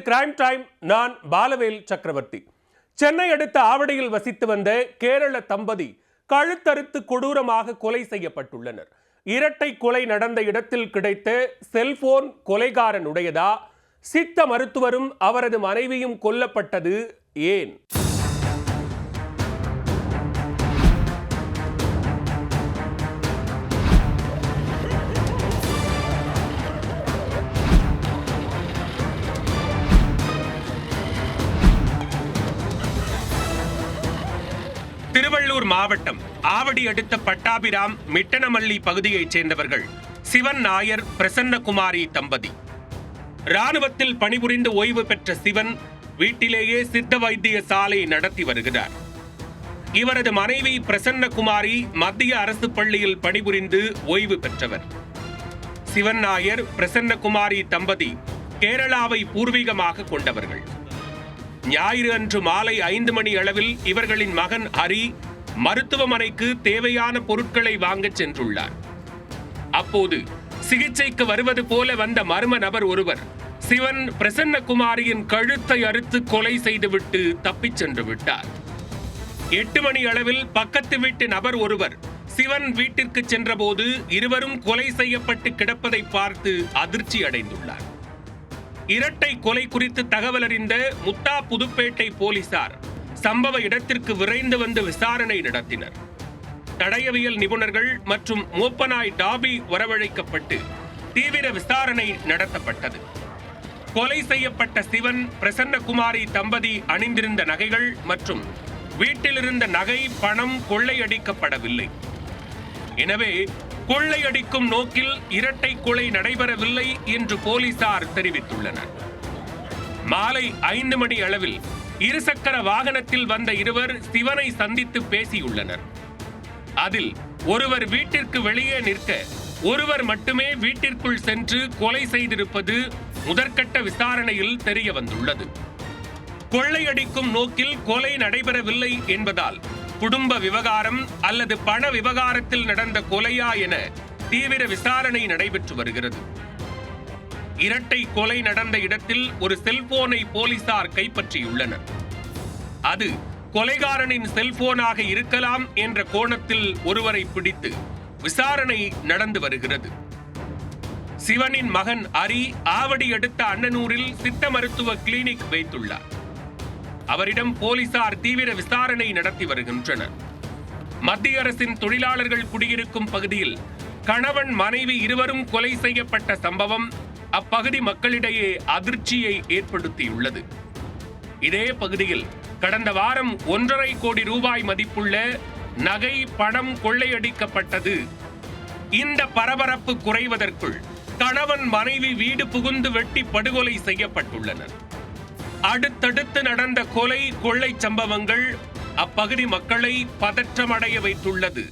Crime time. நான் பாலவேல் சக்கரவர்த்தி. சென்னை அடுத்த ஆவடியில் வசித்து வந்த கேரள தம்பதி கழுத்தறுத்து கொடூரமாக கொலை செய்யப்பட்டுள்ளனர். இரட்டை கொலை நடந்த இடத்தில் கிடைத்த செல்போன் கொலைகாரனுடையதா? சித்த மருத்துவரும் அவரது மனைவியும் கொல்லப்பட்டது ஏன்? திருவள்ளூர் மாவட்டம் ஆவடி அடுத்த பட்டாபிராம் மிட்டனமல்லி பகுதியைச் சேர்ந்தவர்கள் சிவன் நாயர், பிரசன்னகுமாரி தம்பதி. ராணுவத்தில் பணிபுரிந்து ஓய்வு பெற்ற சிவன் வீட்டிலேயே சித்த வைத்திய சாலை நடத்தி வருகிறார். இவரது மனைவி பிரசன்னகுமாரி மத்திய அரசு பள்ளியில் பணிபுரிந்து ஓய்வு பெற்றவர். சிவன் நாயர், பிரசன்னகுமாரி தம்பதி கேரளாவை பூர்வீகமாக கொண்டவர்கள். ஞாயிறு அன்று மாலை 5 மணி அளவில் இவர்களின் மகன் ஹரி மருத்துவமனைக்கு தேவையான பொருட்களை வாங்கச் சென்றுள்ளார். அப்போது சிகிச்சைக்கு வருவது போல வந்த மர்ம நபர் ஒருவர் சிவன், பிரசன்னகுமாரியின் கழுத்தை அறுத்து கொலை செய்துவிட்டு தப்பிச் சென்று விட்டார். 8 மணி அளவில் பக்கத்து வீட்டு நபர் ஒருவர் சிவன் வீட்டிற்கு சென்றபோது இருவரும் கொலை செய்யப்பட்டு கிடப்பதை பார்த்து அதிர்ச்சி அடைந்துள்ளார். இரட்டை கொலை குறித்து தகவல் அறிந்த முத்தா புதுப்பேட்டை போலீசார் சம்பவ இடத்திற்கு விரைந்து வந்து விசாரணை நடத்தினர். தடயவியல் நிபுணர்கள் மற்றும் மூப்பனாய் டாபி வரவழைக்கப்பட்டு தீவிர விசாரணை நடத்தப்பட்டது. கொலை செய்யப்பட்ட சிவன், பிரசன்னகுமாரி தம்பதி அணிந்திருந்த நகைகள் மற்றும் வீட்டிலிருந்த நகை, பணம் கொள்ளையடிக்கப்படவில்லை. எனவே கொள்ளையடிக்கும் நோக்கில் இரட்டை கொலை நடைபெறவில்லை என்று போலீசார் தெரிவித்துள்ளனர். மாலை 5 மணி அளவில் இருசக்கர வாகனத்தில் வந்த இருவர் சிவனை சந்தித்து பேசியுள்ளனர். அதில் ஒருவர் வீட்டிற்கு வெளியே நிற்க, ஒருவர் மட்டுமே வீட்டிற்குள் சென்று கொலை செய்திருப்பது முதற்கட்ட விசாரணையில் தெரிய வந்துள்ளது. கொள்ளையடிக்கும் நோக்கில் கொலை நடைபெறவில்லை என்பதால் குடும்ப விவகாரம் அல்லது பண விவகாரத்தில் நடந்த கொலையா என தீவிர விசாரணை நடைபெற்று வருகிறது. இரட்டை கொலை நடந்த இடத்தில் ஒரு செல்போனை போலீசார் கைப்பற்றியுள்ளனர். அது கொலைகாரனின் செல்போனாக இருக்கலாம் என்ற கோணத்தில் ஒருவரை பிடித்து விசாரணை நடந்து வருகிறது. சிவனின் மகன் ஹரி ஆவடி அடுத்த அண்ணனூரில் சித்த மருத்துவ கிளினிக் வைத்துள்ளார். அவரிடம் போலீசார் தீவிர விசாரணை நடத்தி வருகின்றனர். மத்திய அரசின் தொழிலாளர்கள் குடியிருக்கும் பகுதியில் கணவன், மனைவி இருவரும் கொலை செய்யப்பட்ட சம்பவம் அப்பகுதி மக்களிடையே அதிர்ச்சியை ஏற்படுத்தியுள்ளது. இதே பகுதியில் கடந்த வாரம் 1.5 கோடி ரூபாய் மதிப்புள்ள நகை, பணம் கொள்ளையடிக்கப்பட்டது. இந்த பரபரப்பு குறைவதற்குள் கணவன், மனைவி வீடு புகுந்து வெட்டி படுகொலை செய்யப்பட்டுள்ளனர். அடுத்தடுத்து நடந்த கொலை, கொள்ளை சம்பவங்கள் அப்பகுதி மக்களை பதற்றமடைய வைத்துள்ளது.